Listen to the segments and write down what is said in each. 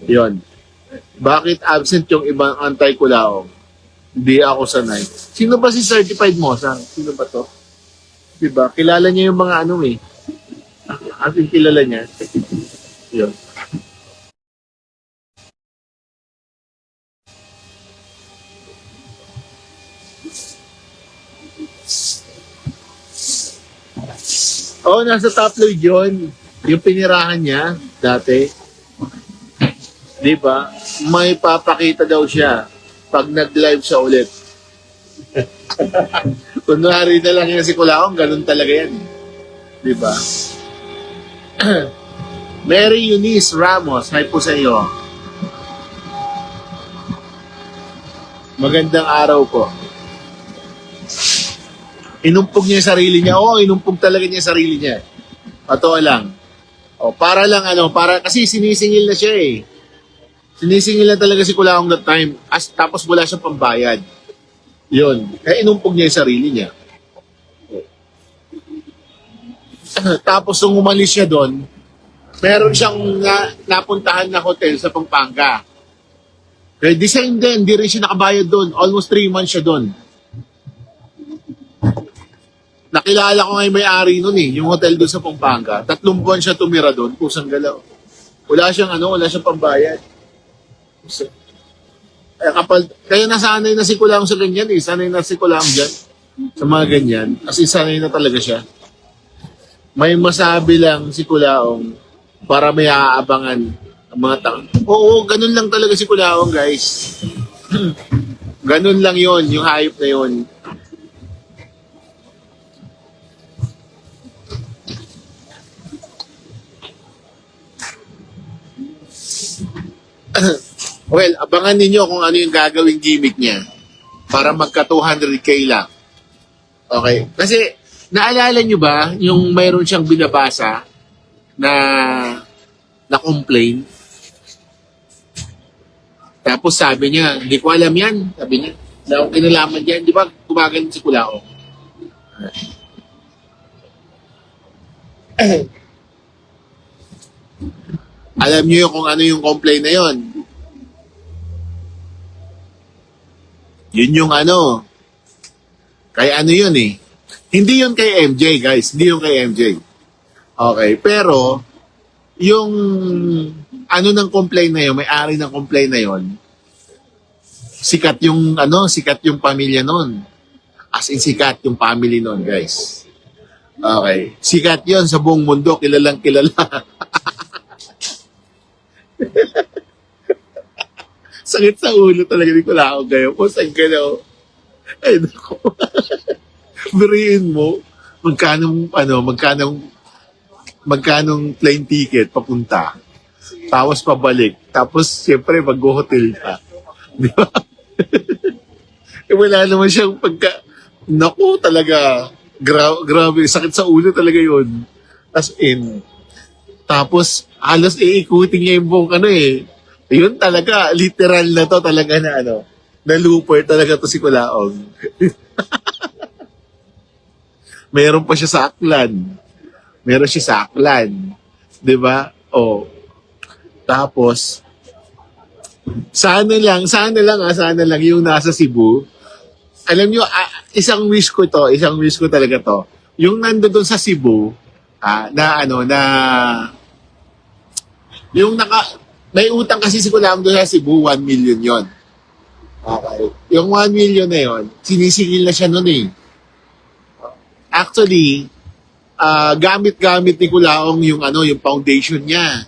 Yon. Bakit absent yung ibang anti-kulaong? Hindi ako sanay. Sino ba si Certified Mosang? Sino ba to? Diba? Kilala niya yung mga ano eh. As in, kilala niya. Yun. Oo, nasa top load yun. Yung pinirahan niya dati. Di ba? May papakita daw siya pag nag-live siya ulit. Kunwari na lang yan si Kulaong, ganun talaga yan. Di ba? Mary Eunice Ramos, hi po sa iyo. Magandang araw po. Inumpog niya yung sarili niya. Oo, inumpog talaga niya yung sarili niya. Totoo lang. O, para lang ano, para, kasi sinisingil na siya eh. Sinisingil na talaga si Kulaong that time. Tapos wala siyang pambayad. Yun. Kaya inumpog niya yung sarili niya. Tapos nung umalis siya doon, meron siyang napuntahan na hotel sa Pampanga. Kaya the same din, hindi rin siya nakabayad doon. Almost 3 months siya doon. Nakilala ko nga yung may-ari noon eh, yung hotel doon sa Pampanga. 3 buwan siya tumira doon, kusang galaw. Wala siyang pambayad. So, kaya nasanay na si Kulaong sa ganyan eh. Sanay na si Kulaong dyan. Sa mga ganyan. Kasi sanay na talaga siya. May masabi lang si Kulaong para may aabangan ang mga tao. Oo, ganun lang talaga si Kulaong, guys. Ganun lang yon, yung hayop na yon. Well, abangan ninyo kung ano yung gagawing gimmick niya para magka 200k lang. Okay? Kasi, naalala nyo ba yung mayroon siyang binabasa na complain? Tapos sabi niya, hindi ko alam yan. Sabi niya, wala akong kinalaman yan. Di ba gumagano si Kulaong? Alam niyo kung ano yung complaint na yon? Yun yung ano. Kay ano yun eh. Hindi yun kay MJ, guys. Hindi yun kay MJ. Okay. Pero, yung ano ng complaint na yun, may-ari ng complaint na yun, sikat yung pamilya nun. As in, sikat yung family nun, guys. Okay. Sikat yun sa buong mundo. Kilalang kilala. Sakit sa ulo talaga ni Kulaong ngayon. Kung saan ka na, ay naku. Biriin mo, magkanong plane ticket papunta. Tapos pabalik. Tapos, siyempre, mag-hotel ka. Di ba? Wala naman siyang naku, talaga, grabe, sakit sa ulo talaga yun. As in, tapos, halos iikutin niya yung buong yun talaga, literal na to talaga na na looper talaga to si Kulaong. Meron pa siya sa Aklan. Meron siya sa Aklan. 'Di ba? Oh. Tapos sana lang yung nasa Cebu. Alam niyo, isang wish ko talaga to. Yung nandoon sa Cebu, yung may utang kasi si Kulaong doon sa Cebu, 1 million yon. Okay. Yung 1 million na yon, sinisingil na siya noon eh. Actually, gamit-gamit ni Kulaong yung yung foundation niya.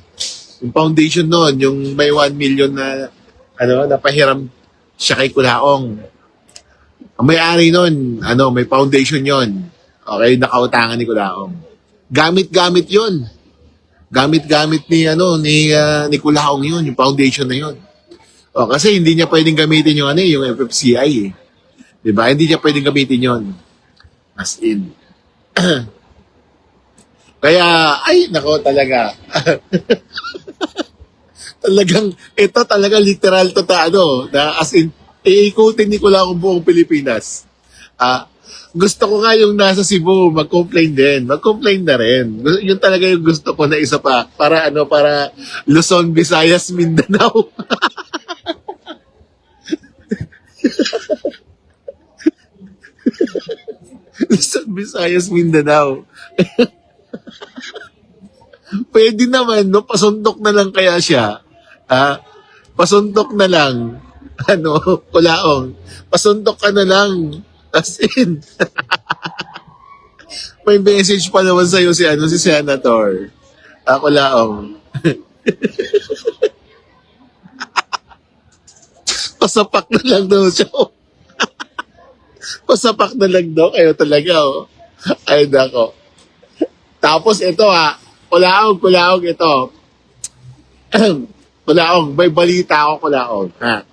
Yung foundation noon, yung may 1 million na napahiram siya kay Kulaong. Ang may-ari noon, may foundation yon. Okay, nakautangan ni Kulaong. Gamit-gamit yon. Gamit-gamit ni Kulaong yun, yung foundation na yun. O, kasi hindi niya pwedeng gamitin yung yung FFCI eh. 'Di ba? Hindi niya pwedeng gamitin yon. As in. Kaya, ay, nako talaga. Ito talaga literal to na as in, iikutin ni Kulaong buong Pilipinas. Gusto ko nga yung nasa Cebu, mag-complain din. Mag-complain na rin. Yun talaga yung gusto ko na isa pa. Para ano, para Luzon, Visayas, Mindanao. Luzon, Visayas, Mindanao. Pwede naman, no? Pasuntok na lang kaya siya. Ha? Pasuntok na lang. Ano, Kulaong. Pasuntok ka na lang. As in, may message pa naman sa'yo si, ano, si Senator. Kulaong. Pasapak na lang daw siya. Pasapak na lang daw kayo talaga, oh. Ay, nako. Tapos ito kulaog ito. Kulaog, may balita ako kulaog. Ha?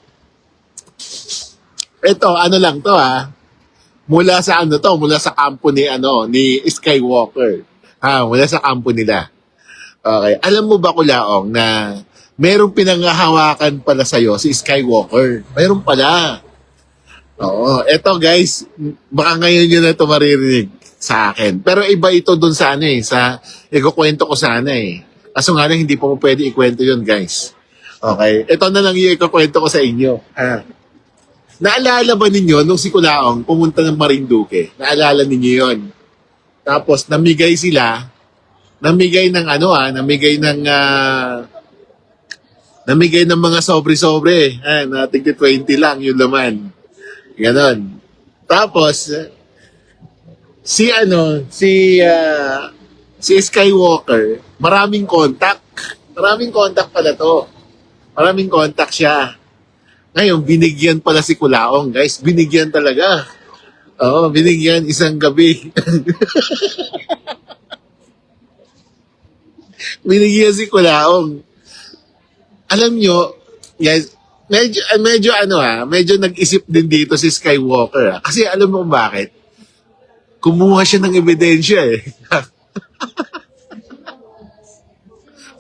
Ito, ano lang to mula sa ano to, mula sa kampo ni ni Skywalker. Mula sa kampo nila. Okay. Alam mo ba kulaong na merong pinanghahawakan pala sa'yo si Skywalker? Meron pala. Oo. Eto guys, baka ngayon yun na ito maririnig sa akin. Pero iba ito dun sa sa ikukwento ko sana Kaso nga lang, hindi po mo pwede ikwento yun guys. Okay? Ito na lang yung ikukwento ko sa inyo. Naalala ba ninyo nung si Kulaong pumunta ng Marinduque? Naalala ninyo yun? Tapos namigay sila, namigay ng namigay ng mga sobre-sobre. Na tigti 20 lang yung laman. Ganon. Tapos, si Skywalker, maraming contact. Maraming contact pala to. Maraming contact siya. Ngayon, binigyan pala si Kulaong, guys. Binigyan talaga. Oo, binigyan isang gabi. Binigyan si Kulaong. Alam nyo, guys, medyo nag-isip din dito si Skywalker. Kasi alam mo kung bakit? Kumuha siya ng ebidensya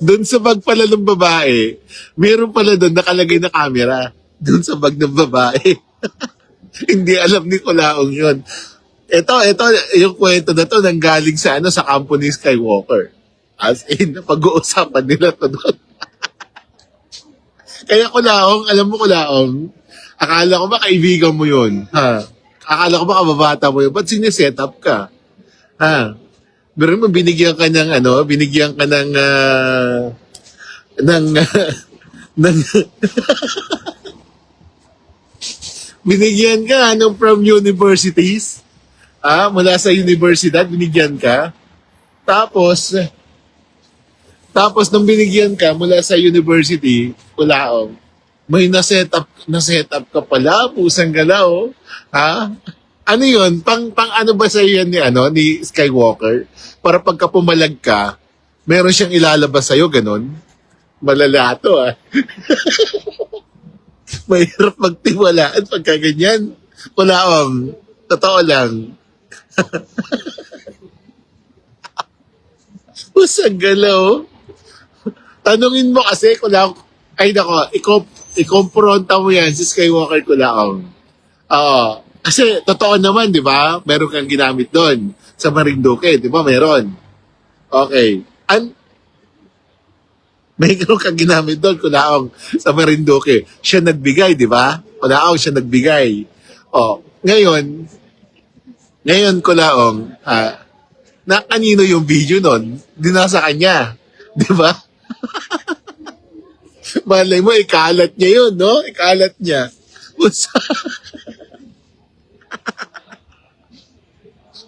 Doon sa bag pala ng babae, meron pala doon nakalagay na camera. Doon sa bag ng babae. Hindi alam ni Kulaong yun. Ito, yung kwento na to nanggaling sa sa kampo ni Skywalker. As in, pag-uusapan nila to doon. Kaya Kulaong, alam mo Kulaong, akala ko ba kaibigan mo yun? Akala ko ba kababata mo yun? Ba't sineset up ka? Pero mo binigyan ka ng binigyan ka ng ng binigyan ka from universities. Mula sa universidad binigyan ka. Tapos nung binigyan ka mula sa university, Kulaong, may na-set up ka pala, pusang galaw. Ano yun? Pang ano ba sa yan ni Skywalker? Para pagka pumalag ka, meron siyang ilalabas sa'yo, ganon. Malala to, Mahirap magtiwalaan pagka ganyan. Kulaong, totoo lang. Pusang galaw. Tanungin mo kasi, Kulaong, ay nako, ikompronta mo yan si Skywalker, Kulaong. Oo. Kasi totoo naman, di ba? Meron kang ginamit doon sa Marinduque, di ba? Meron. Okay. Meron kang ginamit doon, Kulaong, sa Marinduque. Siya nagbigay, di ba? Kulaong, siya nagbigay. Ngayon, Kulaong, na kanino yung video nun? Di nasa kanya. Di ba? Malay mo, ikalat niya yun, no? Ikalat niya.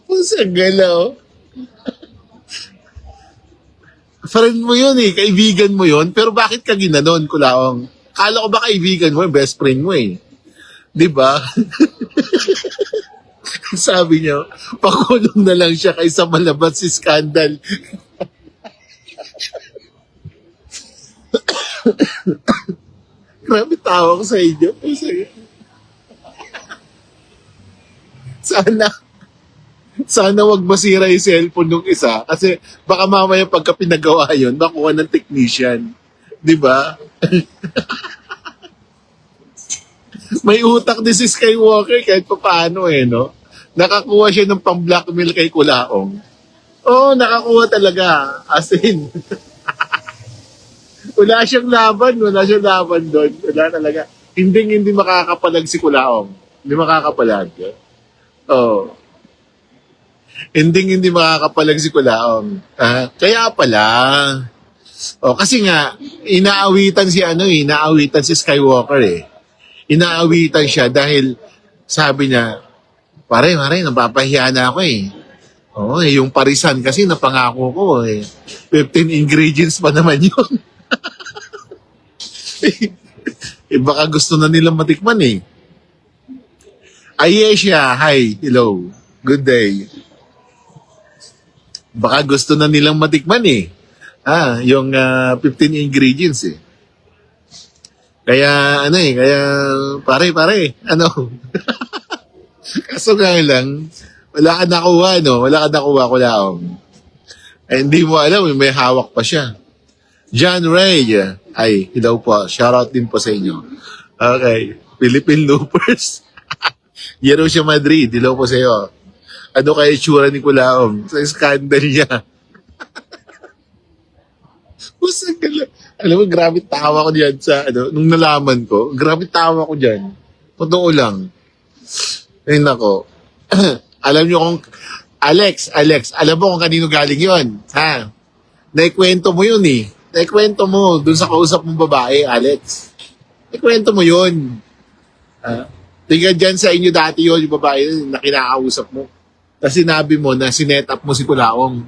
Pusang galaw. Friend mo yun kaibigan mo yun, pero bakit ka ginanon, Kulaong? Kala ko ba kaibigan mo, best friend mo Di ba? Sabi niya, pakulong na lang siya kaysa malabas si scandal. Grabe tawa ko sa inyo. Sana wag masira yung cellphone ng isa kasi baka mamaya pagka pinagawa yun, makuha ng technician. Di ba? May utak din si Skywalker kahit pa paano no? Nakakuha siya ng pang-blackmail kay Kulaong. Oo, nakakuha talaga. As in, wala siyang laban doon. Wala talaga. Hindi makakapalag si Kulaong. Hindi makakapalag. Oo. Hindi makakapalag si Kulaong. Kaya pala. Oh, kasi nga, inaawitan si Skywalker eh. Inaawitan siya dahil sabi niya, pare, napapahiya na ako eh. Oo, yung parisan kasi napangako ko eh. 15 ingredients pa naman yun. Baka gusto na nilang matikman eh. Ayesha, hi, hello, good day. Baka gusto na nilang matikman eh. Yung 15 ingredients eh. Kaya pare, kaso nga lang, wala ka nakuha, no? Wala ka nakuha, Kulaong. Hindi mo alam, may hawak pa siya. John Ray, ay, hello po. Shoutout din po sa inyo. Okay. Philippine Loopers. Jerusha Madrid, hello po sa iyo. Ano kaya itsura ni Kulaong? Sa scandal niya. Alam mo, grabe tawa ko diyan sa, nung nalaman ko, grabe tawa ko diyan. Totoo lang. Ay, nako. Alam niyo kung, Alex, alam mo kung kanino galing yon, ha? Naikwento mo yun eh. Naikwento mo dun sa kausap mong babae, Alex. Naikwento mo yun. Tingnan dyan sa inyo dati yun, yung babae na kinakausap mo. Tapos sinabi mo na sinet up mo si Kulaong.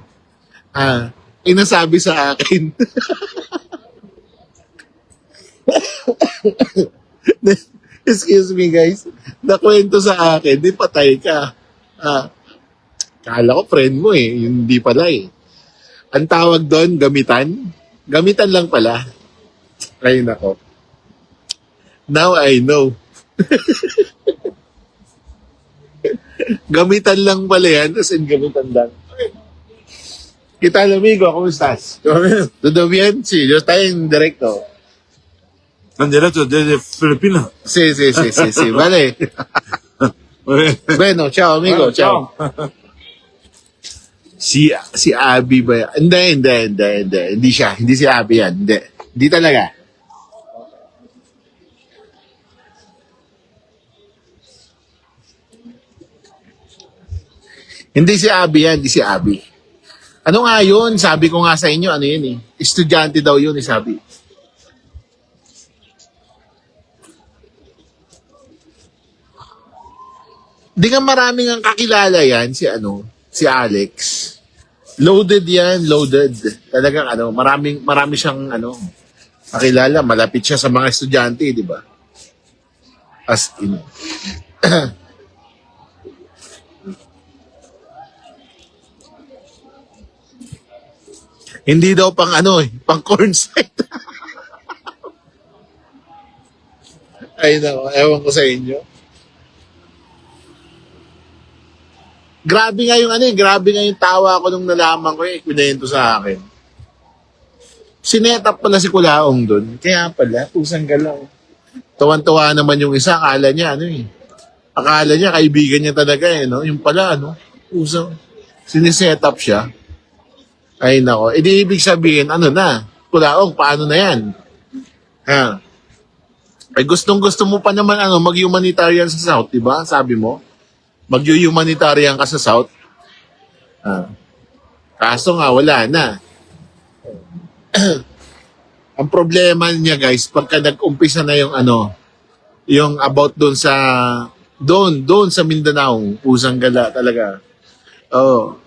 Nasabi sa akin. Excuse me guys. Nakwento sa akin, di patay ka. Kala ko friend mo eh. Hindi pala eh. Ang tawag doon, gamitan. Gamitan lang pala. Ay nako. Now I know. Gamitan lang pala yan. As in, gamitan lang. ¿Qué tal, amigo? ¿Cómo estás? Todo bien. ¿Todo bien? Sí, yo estoy en directo. En directo desde Filipinas. Sí. Vale. Muy bien. Bueno, ciao, amigo. Bueno, ciao. Si Abby ba yan? Hindi. Hindi siya. Hindi si Abby yan. Hindi talaga. Hindi si Abby yan. Hindi si Abby. Ano nga yun? Sabi ko nga sa inyo, ano yun eh. Estudyante daw yun, sabi. Di nga maraming ang kakilala yan, si Alex. Loaded yan, loaded. Talagang marami siyang kakilala. Malapit siya sa mga estudyante, di ba? As in. Hindi daw pang corn site. Ay nako, ewan ko sa inyo. Grabe nga yung tawa ko nung nalaman ko kwento sa akin. Sinetap pala si Kulaong doon. Kaya pala, pusang galaw. Tawan-tawa naman yung isa, akala niya kaibigan niya talaga no? Yung pala, pusang siniset up siya. Ay nako, edi ibig sabihin, Kulaong, paano na yan? Ay gustong-gusto mo pa naman mag-humanitarian sa South, di ba? Sabi mo, mag-humanitarian ka sa South. Kaso nga, wala na. Ang problema niya guys, pagka nag-umpisa na yung about doon sa Mindanao, pusang gala talaga. Oh.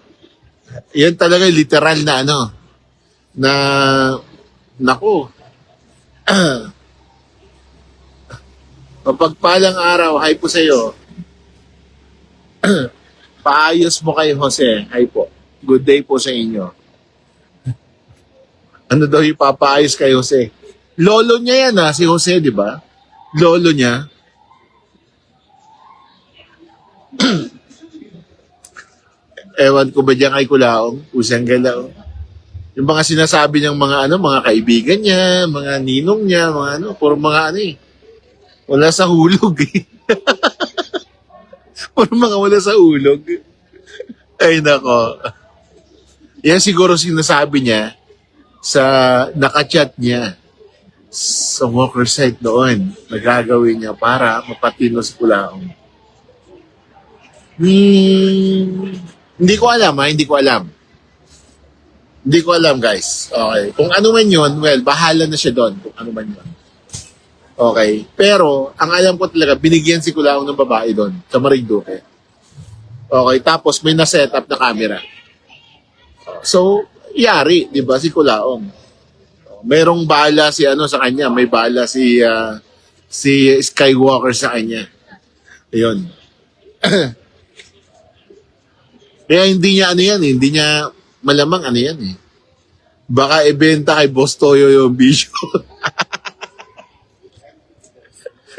Yan talaga literal na naku. Mapagpalang araw, hi po sa iyo. Paayos mo kay Jose, hi po. Good day po sa inyo. Ano daw yung papaayos kay Jose? Lolo niya yan si Jose, di ba? Lolo niya. Ewan ko ba diyan kay Kulaong? Pusang galaw. Yung mga sinasabi niyang mga kaibigan niya, mga ninong niya, puro mga wala sa hulog eh. Puro mga wala sa ulog. Ay, nako. Yan siguro sinasabi niya sa nakachat niya sa Walker site noon na gagawin niya para mapatino si Kulaong. Hindi ko alam ha, hindi ko alam. Hindi ko alam guys. Okay. Kung ano man yun, well, bahala na siya doon kung ano man yun. Okay. Pero, ang alam ko talaga, binigyan si Kulaong ng babae doon sa Marinduque. Okay. Tapos, may na-set up na camera. So, yari, di ba, si Kulaong. Merong bala si ano sa kanya, may bala si Skywalker sa kanya. Ayun. Kaya hindi niya ano yan, hindi niya malamang ano yan eh. Baka ibenta kay Boss Toyo yung video.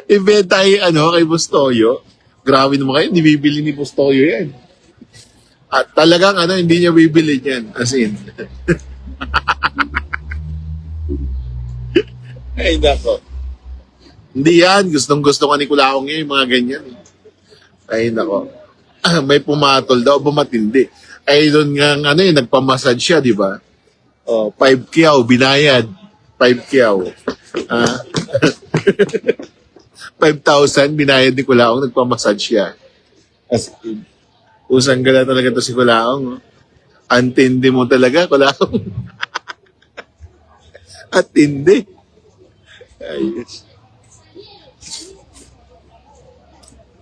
Ibenta kay kay Boss Toyo. Grabe naman kayo, hindi bibili ni Boss Toyo yan. At talagang hindi niya bibili yan. As in. Ay, nako. Hindi yan. Gustong-gusto ka ni Kulaong yung mga ganyan. Ay, nako. May pumatol daw, bumatindi. Ay, doon nga, nagpamassage siya, di ba? 5 kyaw, binayad. 5 kyaw. 5,000, binayad ni Kulaong, nagpamassage siya. As in, usang gala talaga to si Kulaong. Antindi mo talaga, Kulaong. At hindi. Ayos.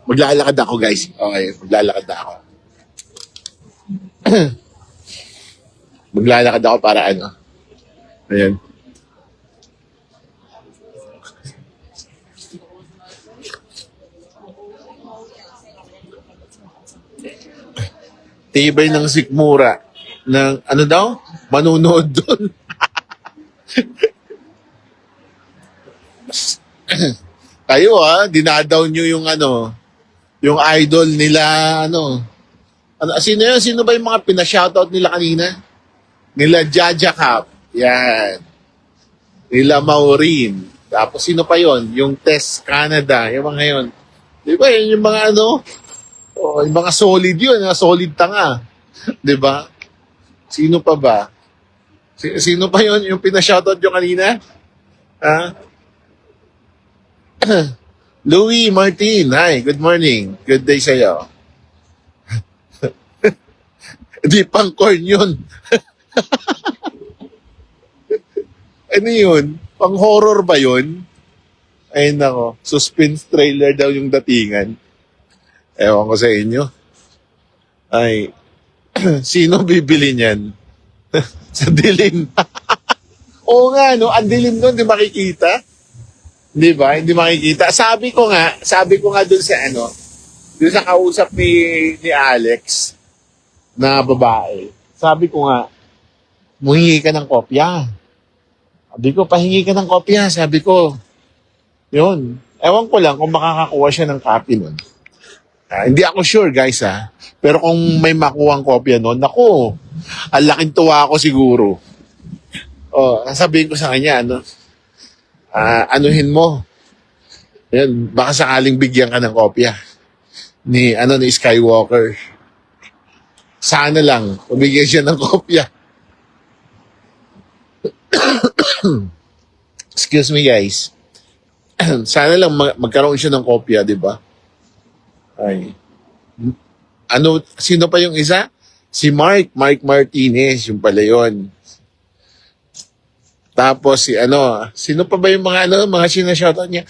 Maglalakad ako, guys. Okay, maglalakad ako. Maglalakad ako para Ayan. Tibay ng sikmura ng daw? Manunood doon. Kayo dinadaw nyo yung yung idol nila sino yun? Sino ba yung mga pinashoutout nila kanina? Nila Jaja Cap. Yan. Nila Maureen. Tapos sino pa yon? Yung Tess Canada. Yung mga yun. Di ba yun yung mga yung mga solid yun. Solid tanga. Di ba? Sino pa ba? Sino pa yon? Yung pinashoutout nyo kanina? Louis Martin, hi, good morning. Good day sa'yo. Di pang corn yun. Ano yun? Pang horror ba yun? Ay nako, suspense trailer daw yung datingan. Ewan ko sa inyo. Ay, sino bibili niyan? Sa dilim. Oo nga, ang dilim nun, di makikita. Di ba? Hindi makikita. Sabi ko nga dun sa dun sa kausap ni Alex na babae. Sabi ko nga, muhingi ka ng kopya. Sabi ko, pahingi ka ng kopya. Sabi ko, yun. Ewan ko lang kung makakakuha siya ng copy nun. Hindi ako sure, guys, Pero kung may makuha ang kopya nun, naku, ang laking tuwa ako siguro. Sabihin ko sa kanya, anuhin mo. Yan, baka sakaling bigyan ka ng kopya ni Skywalker. Sana lang mabigyan siya ng kopya. Excuse me, guys. Sana lang magkaroon siya ng kopya, di ba? Ay. Sino pa yung isa? Si Mark Martinez, yung pala yun. Tapos sino pa ba yung mga sinashoutout niya?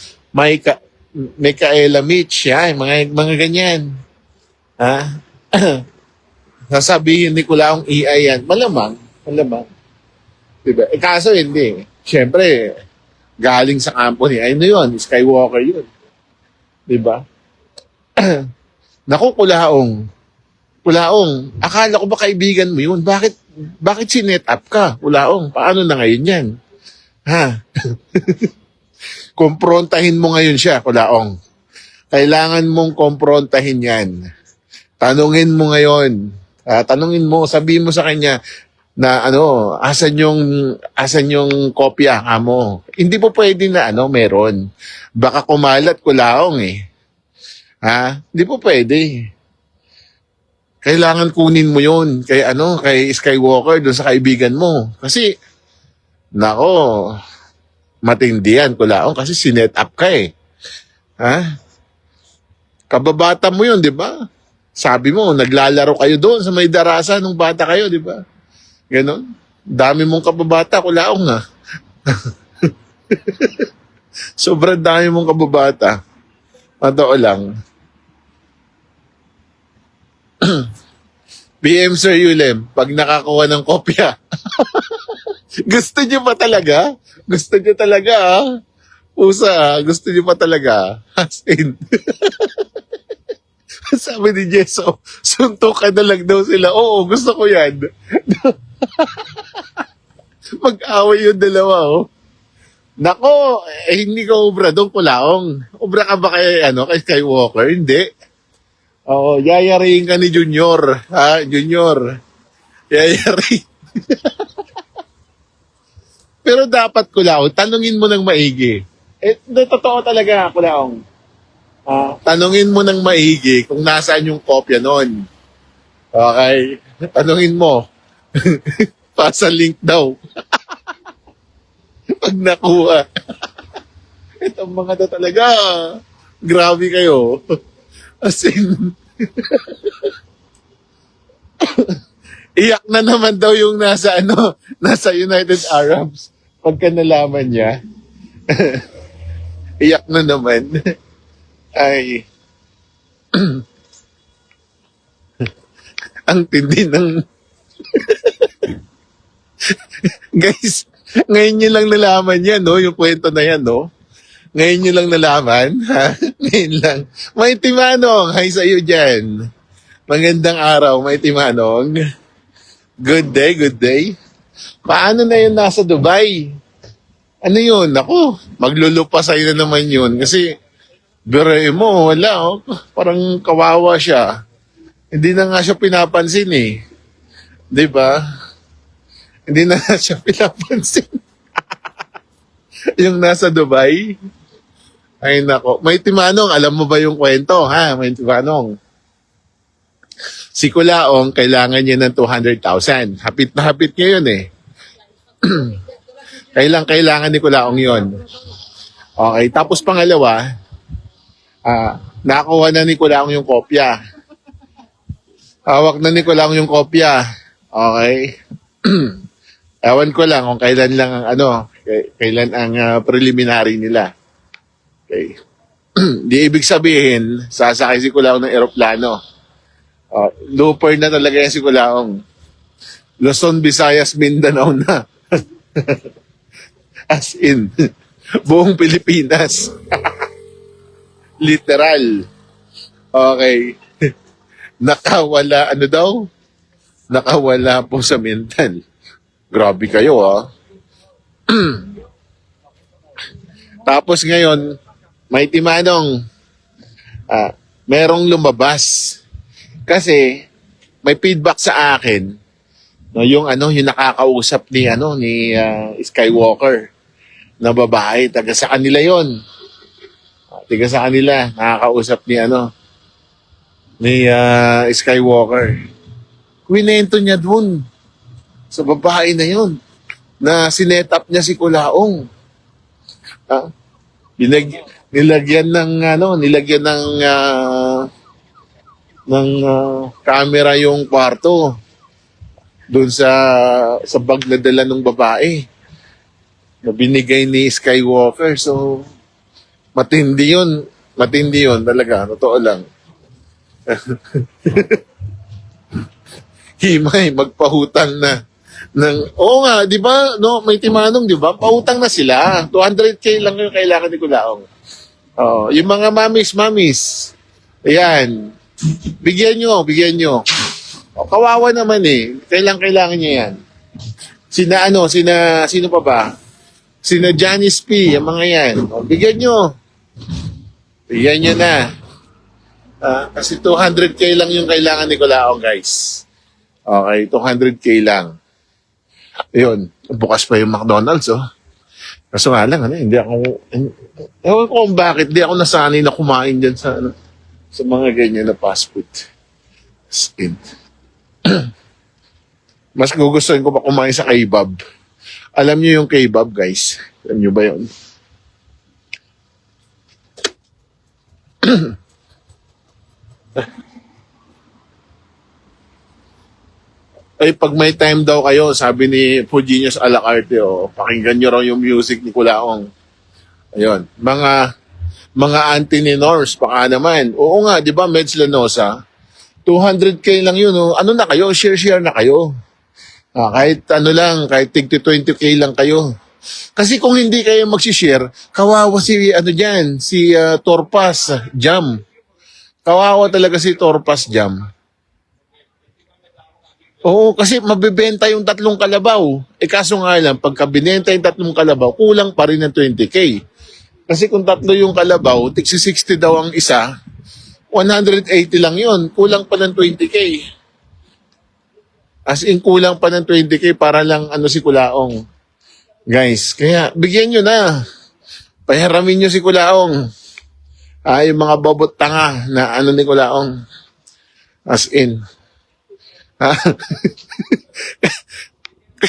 Micaela Mitch, mga ganyan. Sasabihin ni Kulaong EI yan. Malamang. Diba? Kaso hindi. Siyempre, galing sa kampo ni yun, Skywalker yun. Diba? Naku, Kulaong, akala ko ba kaibigan mo yun? Bakit sinet up ka, Kulaong? Paano na ngayon yan? Komprontahin mo ngayon siya, Kulaong. Kailangan mong komprontahin yan. Tanungin mo ngayon. Tanungin mo, sabihin mo sa kanya na asan yung kopya mo. Hindi po pwede na meron. Baka kumalat, Kulaong Ha? Hindi po pwede. Kailangan kunin mo yun kay kay Skywalker doon sa kaibigan mo. Kasi, nako, matindi yan, Kulaong, kasi sinet up ka eh. Ha? Kababata mo yun, di ba? Sabi mo, naglalaro kayo doon sa may darasa nung bata kayo, di ba? Ganon. Dami mong kababata, Kulaong ha. Sobrang dami mong kababata. Totoo lang. PM Sir Yulem, pag nakakuha ng kopya. Gusto niyo pa talaga? Gusto niyo talaga, ah? Pusa, gusto niyo pa talaga? As in. Sabi ni Jeso, suntukan na lang daw sila. Oo, gusto ko yan. Mag-away yung dalawa, oh. Nako, hindi ka ubra doon, Kulaong. Ubra ka ba kay Skywalker? Hindi. Oo, yayarin ka ni Junior. Ha, Junior. Yayarin. Pero dapat, Kulaong, tanungin mo ng maigi. Totoo talaga, Kulaong. Tanungin mo ng maigi kung nasaan yung kopya nun. Okay? Tanungin mo. Pasa link daw. Pag nakuha. Itong mga to talaga. Grabe kayo. As in, iyak na naman daw yung nasa United Arabs. Pagka nalaman niya. Iyak na naman. Ay. Ang tindi ng guys, ngayon nyo lang nalaman yan, no? Yung kwento na yan, no? Ngayon nyo lang nalaman, ha? Ngayon lang. May Timanong, hi sa iyo dyan. Magandang araw, may Timanong. Good day, good day. Paano na yun nasa Dubai? Ano yun? Ako, maglulupasay na naman yun. Kasi, bire mo, wala, oh. Parang kawawa siya. Hindi na nga siya pinapansin, eh. Di ba? Hindi na nga siya pinapansin. Yung nasa Dubai. Ay nako. May Timanong, alam mo ba yung kwento, ha? May Timanong. Si Kulaong, kailangan niya ng 200,000. Hapit na hapit ngayon eh. Kailangan ni Kulaong yon. Okay, tapos pangalawa, nakuha na ni Kulaong yung kopya. Hawak na ni Kulaong yung kopya. Okay. Ewan ko lang kung kailan lang ang kailan ang preliminary nila. Okay. Di ibig sabihin, sasakay si Kulaong ng eroplano. Looper na talaga yan si Kulaong. Luzon, Visayas, Mindanao na. As in, buong Pilipinas. Literal. Okay. Nakawala, Nakawala po sa mental. Grabe kayo, ah. Tapos ngayon, may Timanong, merong lumabas. Kasi, may feedback sa akin, no, yung nakakausap ni Skywalker na babae, taga sa kanila yon. Taga sa kanila, nakakausap ni Skywalker. Kwinento niya dun sa babae na yon na sinet up niya si Kulaong. Nilagyan ng camera yung kwarto doon sa bag na dala ng babae na binigay ni Skywalker. So matindi yun talaga, totoo lang. Himay, magpahutang na oo nga, di ba, no, may Timanong, di ba, pautang na sila, 200K lang yung kailangan ni Kulaong. Yung mga mamis, ayan, bigyan nyo. Kawawa naman eh, kailangan niya yan. Sino pa ba? Sina Janice P, yung mga yan, bigyan nyo na. Kasi 200K lang yung kailangan ni Kulaong, guys. Okay, 200K lang. Ayun, bukas pa yung McDonald's, oh. Kaso nga lang, ewan ko kung bakit, di ako nasanay na kumain dyan sa mga ganyan na fast food. As in. Mas gugustuhin ko pa kumain sa kebab. Alam niyo yung kebab, guys? Alam niyo ba yun? Ay, pag may time daw kayo, sabi ni Fujinius Alacarte, pakinggan nyo raw yung music ni Kulaong. Ayun. Mga anti-Norms, baka naman. Oo nga, di ba, Meds Lanosa? 200k lang yun. Oh. Ano na kayo? Share na kayo. Kahit ano lang, kahit tig 20k lang kayo. Kasi kung hindi kayo magsishare, kawawa si, ano dyan, si Torpas Jam. Kawawa talaga si Torpas Jam. Oo, kasi mabebenta yung 3 kalabaw. Kaso nga lang, pagka binenta yung 3 kalabaw, kulang pa rin ng 20k. Kasi kung 3 yung kalabaw, tigsi 60 daw ang isa, 180 lang yun. Kulang pa ng 20k. As in, kulang pa ng 20k para lang ano si Kulaong. Guys, kaya bigyan nyo na. Pahiramin nyo si Kulaong. Yung mga bobot tanga na ano ni Kulaong. As in.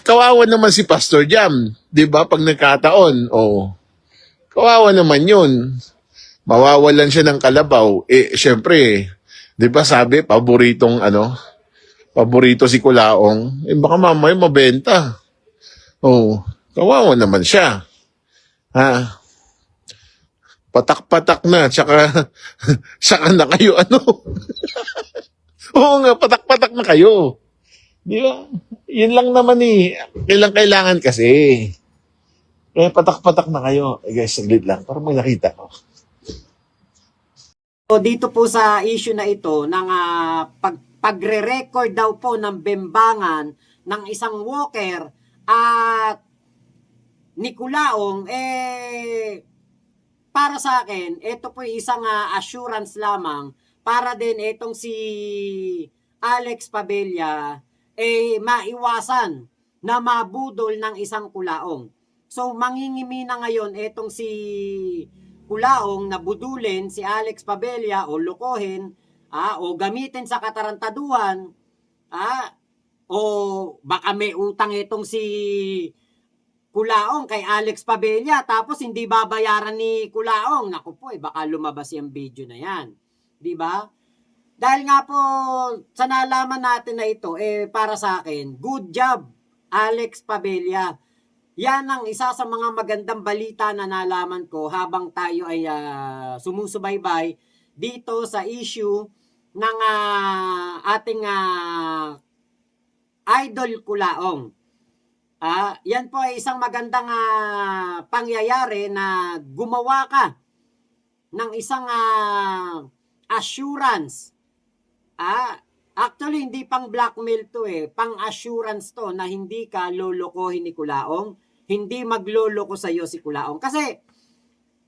Kawawa naman si Pastor Jam. Di ba? Pag nagkataon. Kawawa naman yun. Mawawalan siya ng kalabaw. Syempre, di ba sabi, paboritong paborito si Kulaong. Baka mamaya mabenta. Kawawa naman siya. Patak-patak na, tsaka saka na kayo, Oo nga, patak-patak na kayo. Di ba? Yun lang naman kailangan kasi. Kaya patak-patak na kayo. Guys, saglit lang, para may nakita ko. So dito po sa issue na ito ng pagre-record daw po ng bembangan ng isang walker at ni Kulaong, para sa akin, ito po isang assurance lamang para din itong si Alex Padilla maiwasan na mabudol ng isang Kulaong. So mangingimi na ngayon itong si Kulaong na budulin si Alex Padilla o lokohin o gamitin sa katarantaduhan o baka may utang itong si Kulaong kay Alex Padilla tapos hindi babayaran ni Kulaong. Naku po, baka lumabas yung video na yan. Di ba? Dahil nga po sa nalaman natin na ito, para sa akin, good job Alex Padilla. Yan ang isa sa mga magandang balita na nalaman ko habang tayo ay sumusubaybay dito sa issue ng ating idol Kulaong. Yan po ay isang magandang pangyayari na gumawa ka ng isang assurance. Actually, hindi pang blackmail to pang assurance to na hindi ka lolokohin ni Kulaong, hindi magloloko sa iyo si Kulaong. Kasi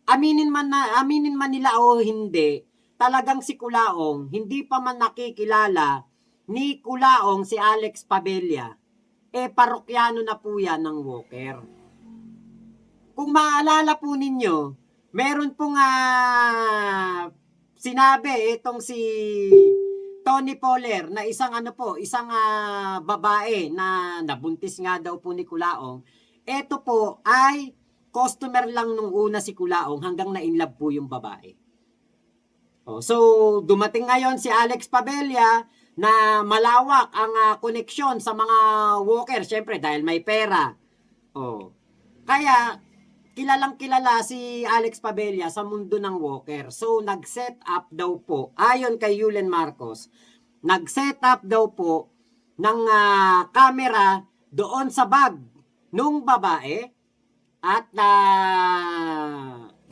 aminin man nila o hindi, talagang si Kulaong hindi pa man nakikilala ni Kulaong si Alex Padilla. Parokyano na po yan ng walker. Kung maalala po ninyo, meron pong sinabi itong si Tony Poller na isang babae na nabuntis nga daw po ni Kulaong. Ito po ay customer lang nung una si Kulaong hanggang na-inlove po yung babae. So dumating ngayon si Alex Padilla na malawak ang koneksyon sa mga walker, syempre dahil may pera. Kaya kilalang kilala si Alex Padilla sa mundo ng walker. So nag-set up daw po, ayon kay Yulen Marcos, nag-set up daw po ng camera doon sa bag nung babae at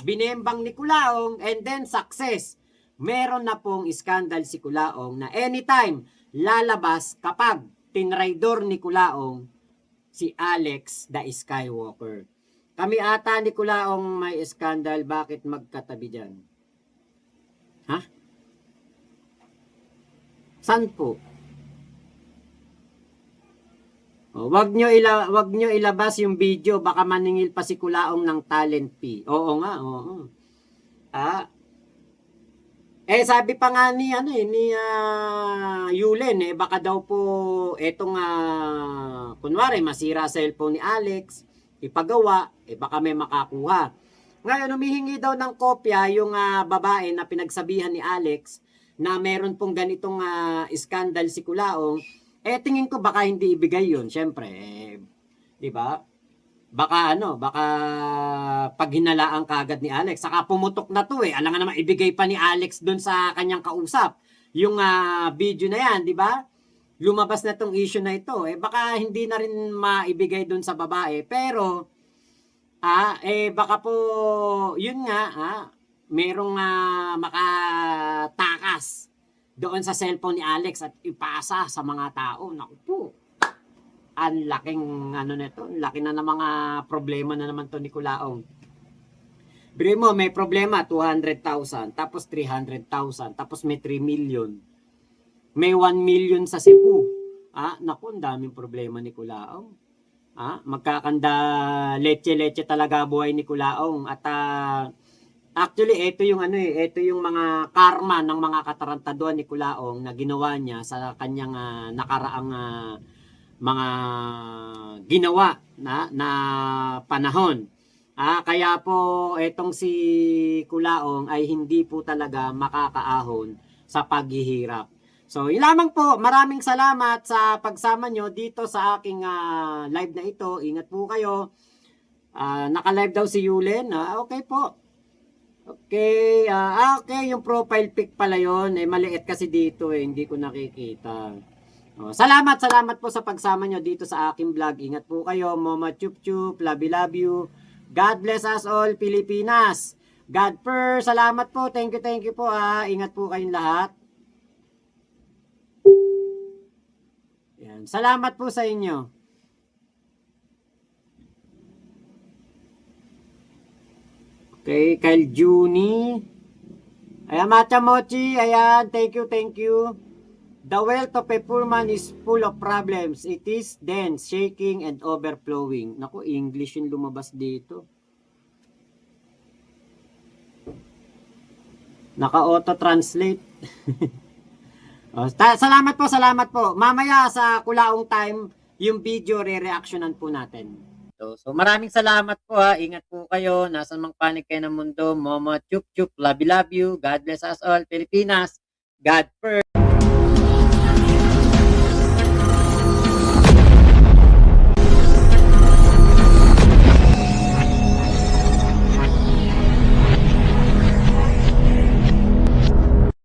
binembang ni Kulaong and then success. Meron na pong iskandal si Kulaong na anytime lalabas kapag tinraidor ni Kulaong si Alex the Skywalker. Kami ata ni Kulaong may iskandal, bakit magkatabi dyan? San po? Wag nyo ilabas yung video, baka maningil pa si Kulaong ng talent fee. Oo nga, oo. Sabi pa nga ni Yulen baka daw po etong kunwari masira cellphone ni Alex, ipagawa, baka may makakuha. Ngayon humihingi daw ng kopya yung babae na pinagsabihan ni Alex na meron pong ganitong scandal si Kulaong. Tingin ko baka hindi ibigay yun, syempre. 'Di ba? Baka pag hinalaan kagad ni Alex, saka pumutok na to alam nga naman ibigay pa ni Alex doon sa kanyang kausap. Yung video na yan, di ba? Lumabas na tong issue na ito. Baka hindi na rin maibigay doon sa babae. Pero, baka po, yun nga, merong makatakas doon sa cellphone ni Alex at ipasa sa mga tao. Naku po. Ang laking nito, laki na ng mga problema na naman to ni Kulaong. Biro mo, may problema 200,000, tapos 300,000, tapos may 3 million. May 1 million sa Cebu. Naku, ang daming problema ni Kulaong. Magkakanda leche-leche talaga buhay ni Kulaong at actually ito yung ito yung mga karma ng mga katarantaduan ni Kulaong na ginawa niya sa kanyang nakaraang mga ginawa na panahon. Kaya po etong si Kulaong ay hindi po talaga makakaahon sa paghihirap. So, yun lamang po. Maraming salamat sa pagsama nyo dito sa aking live na ito. Ingat po kayo. Naka-live daw si Yulen. Okay po. Okay. Okay, yung profile pic pala yun. Maliit kasi dito hindi ko nakikita. Salamat po sa pagsama nyo dito sa aking vlog. Ingat po kayo. Mama Chup Chup. Love you. God bless us all, Pilipinas. God first. Salamat po. Thank you po. Ingat po kayong lahat. Yan. Salamat po sa inyo. Okay, Kyle Juni. Ayan, Macha Mochi. Ayan, thank you. The wealth of a poor man is full of problems. It is dense, shaking, and overflowing. Naku, English yung lumabas dito. Naka-auto-translate. Salamat po. Mamaya sa Kulaong Time, yung video re-reactionan po natin. So maraming salamat po Ingat po kayo. Nasaan mang panig kayo ng mundo. Momo Chup Chup. Love you. God bless us all. Pilipinas. God first.